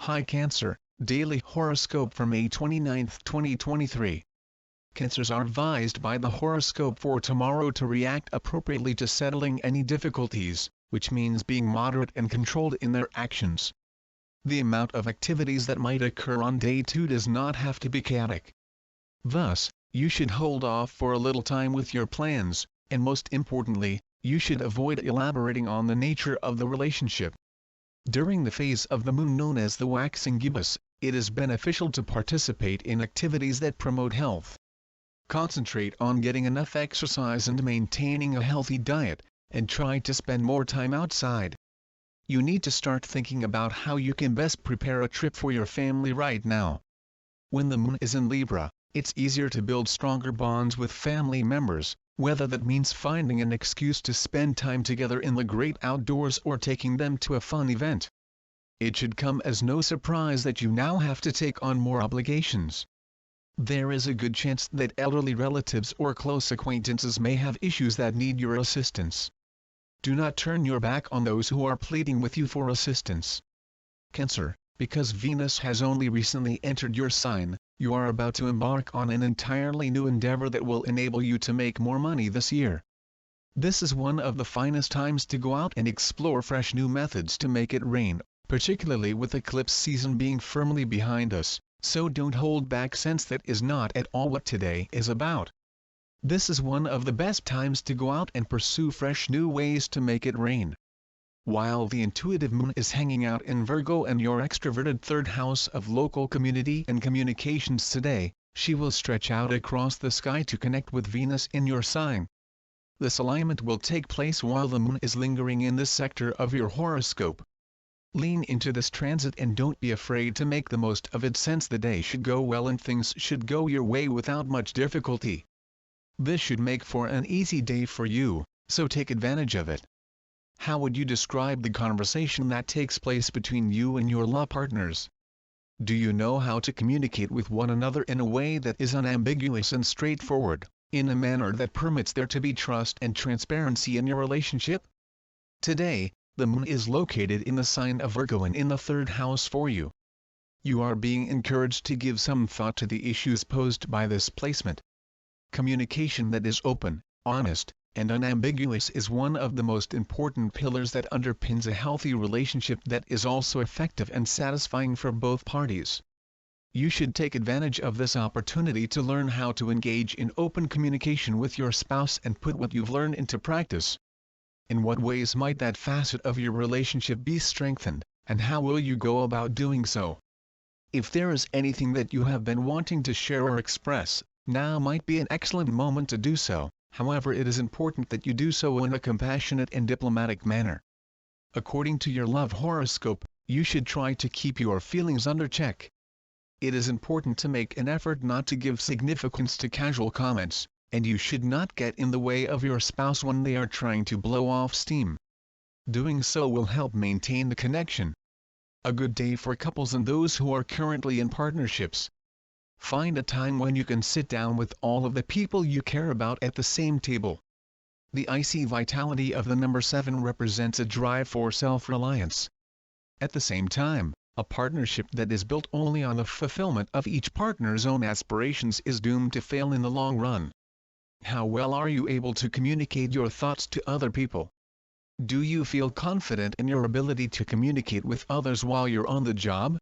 Hi Cancer, Daily Horoscope for May 29, 2023. Cancers are advised by the horoscope for tomorrow to react appropriately to settling any difficulties, which means being moderate and controlled in their actions. The amount of activities that might occur on day 2 does not have to be chaotic. Thus, you should hold off for a little time with your plans, and most importantly, you should avoid elaborating on the nature of the relationship. During the phase of the moon known as the waxing gibbous, it is beneficial to participate in activities that promote health. Concentrate on getting enough exercise and maintaining a healthy diet, and try to spend more time outside. You need to start thinking about how you can best prepare a trip for your family right now. When the moon is in Libra, it's easier to build stronger bonds with family members, whether that means finding an excuse to spend time together in the great outdoors or taking them to a fun event. It should come as no surprise that you now have to take on more obligations. There is a good chance that elderly relatives or close acquaintances may have issues that need your assistance. Do not turn your back on those who are pleading with you for assistance. Cancer, because Venus has only recently entered your sign, you are about to embark on an entirely new endeavor that will enable you to make more money this year. This is one of the finest times to go out and explore fresh new methods to make it rain, particularly with eclipse season being firmly behind us, so don't hold back since that is not at all what today is about. This is one of the best times to go out and pursue fresh new ways to make it rain. While the intuitive moon is hanging out in Virgo and your extroverted third house of local community and communications today, she will stretch out across the sky to connect with Venus in your sign. This alignment will take place while the moon is lingering in this sector of your horoscope. Lean into this transit and don't be afraid to make the most of it since the day should go well and things should go your way without much difficulty. This should make for an easy day for you, so take advantage of it. How would you describe the conversation that takes place between you and your love partners? Do you know how to communicate with one another in a way that is unambiguous and straightforward, in a manner that permits there to be trust and transparency in your relationship? Today, the moon is located in the sign of Virgo and in the third house for you. You are being encouraged to give some thought to the issues posed by this placement. Communication that is open, honest, and unambiguous is one of the most important pillars that underpins a healthy relationship that is also effective and satisfying for both parties. You should take advantage of this opportunity to learn how to engage in open communication with your spouse and put what you've learned into practice. In what ways might that facet of your relationship be strengthened, and how will you go about doing so? If there is anything that you have been wanting to share or express, now might be an excellent moment to do so. However, it is important that you do so in a compassionate and diplomatic manner. According to your love horoscope, you should try to keep your feelings under check. It is important to make an effort not to give significance to casual comments, and you should not get in the way of your spouse when they are trying to blow off steam. Doing so will help maintain the connection. A good day for couples and those who are currently in partnerships. Find a time when you can sit down with all of the people you care about at the same table. The icy vitality of the number 7 represents a drive for self-reliance. At the same time, a partnership that is built only on the fulfillment of each partner's own aspirations is doomed to fail in the long run. How well are you able to communicate your thoughts to other people? Do you feel confident in your ability to communicate with others while you're on the job?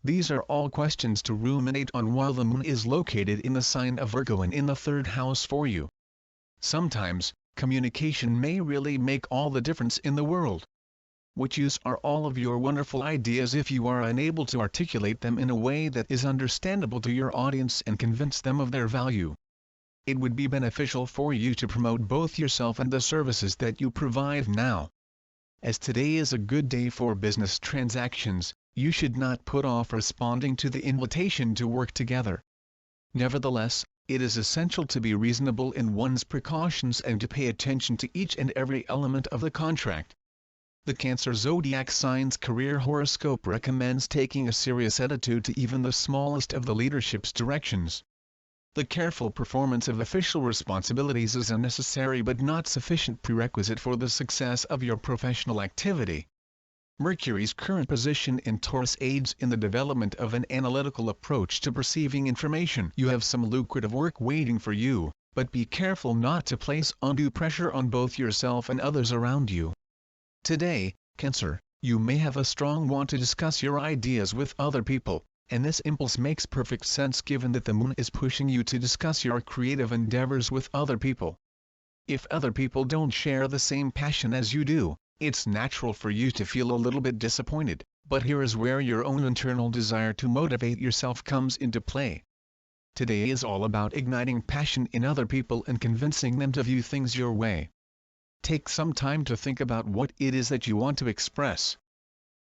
These are all questions to ruminate on while the moon is located in the sign of Virgo and in the third house for you. Sometimes, communication may really make all the difference in the world. What use are all of your wonderful ideas if you are unable to articulate them in a way that is understandable to your audience and convince them of their value? It would be beneficial for you to promote both yourself and the services that you provide now. As today is a good day for business transactions, you should not put off responding to the invitation to work together. Nevertheless, it is essential to be reasonable in one's precautions and to pay attention to each and every element of the contract. The Cancer zodiac sign's career horoscope recommends taking a serious attitude to even the smallest of the leadership's directions. The careful performance of official responsibilities is a necessary but not sufficient prerequisite for the success of your professional activity. Mercury's current position in Taurus aids in the development of an analytical approach to perceiving information. You have some lucrative work waiting for you, but be careful not to place undue pressure on both yourself and others around you. Today, Cancer, you may have a strong want to discuss your ideas with other people, and this impulse makes perfect sense given that the moon is pushing you to discuss your creative endeavors with other people. If other people don't share the same passion as you do, it's natural for you to feel a little bit disappointed, but here is where your own internal desire to motivate yourself comes into play. Today is all about igniting passion in other people and convincing them to view things your way. Take some time to think about what it is that you want to express.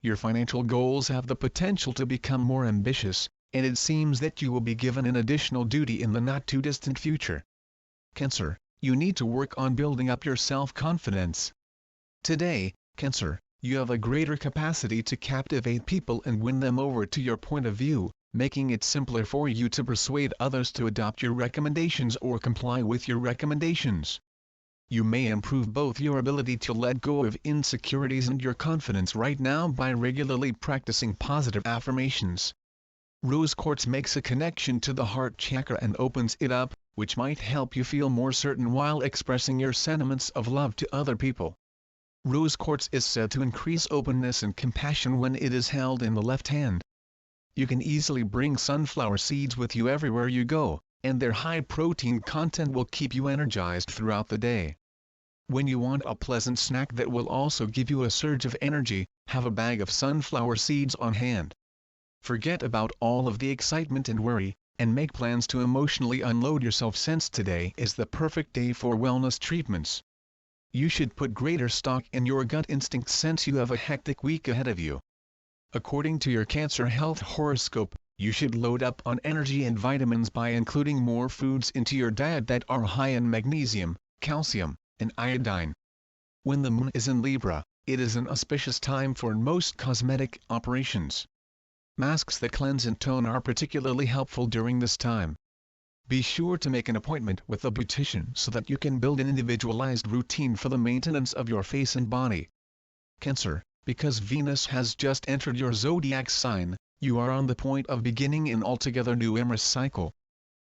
Your financial goals have the potential to become more ambitious, and it seems that you will be given an additional duty in the not-too-distant future. Cancer, you need to work on building up your self-confidence. Today, Cancer, you have a greater capacity to captivate people and win them over to your point of view, making it simpler for you to persuade others to adopt your recommendations or comply with your recommendations. You may improve both your ability to let go of insecurities and your confidence right now by regularly practicing positive affirmations. Rose quartz makes a connection to the heart chakra and opens it up, which might help you feel more certain while expressing your sentiments of love to other people. Rose quartz is said to increase openness and compassion when it is held in the left hand. You can easily bring sunflower seeds with you everywhere you go, and their high protein content will keep you energized throughout the day. When you want a pleasant snack that will also give you a surge of energy, have a bag of sunflower seeds on hand. Forget about all of the excitement and worry, and make plans to emotionally unload yourself since today is the perfect day for wellness treatments. You should put greater stock in your gut instinct since you have a hectic week ahead of you. According to your Cancer health horoscope, you should load up on energy and vitamins by including more foods into your diet that are high in magnesium, calcium, and iodine. When the moon is in Libra, it is an auspicious time for most cosmetic operations. Masks that cleanse and tone are particularly helpful during this time. Be sure to make an appointment with a beautician so that you can build an individualized routine for the maintenance of your face and body. Cancer, because Venus has just entered your zodiac sign, you are on the point of beginning an altogether new Eris cycle.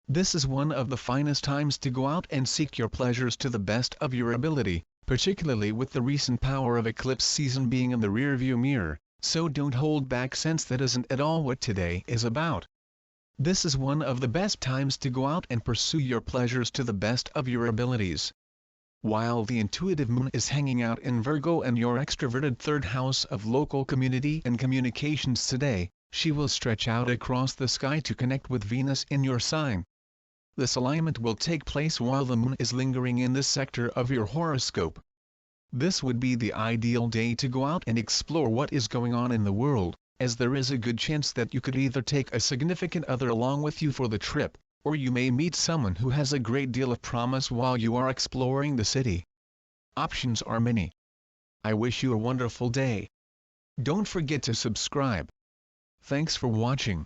This is one of the finest times to go out and seek your pleasures to the best of your ability, particularly with the recent power of eclipse season being in the rearview mirror, so don't hold back since that isn't at all what today is about. This is one of the best times to go out and pursue your pleasures to the best of your abilities. While the intuitive moon is hanging out in Virgo and your extroverted third house of local community and communications today, she will stretch out across the sky to connect with Venus in your sign. This alignment will take place while the moon is lingering in this sector of your horoscope. This would be the ideal day to go out and explore what is going on in the world, as there is a good chance that you could either take a significant other along with you for the trip, or you may meet someone who has a great deal of promise while you are exploring the city. Options are many. I wish you a wonderful day. Don't forget to subscribe. Thanks for watching.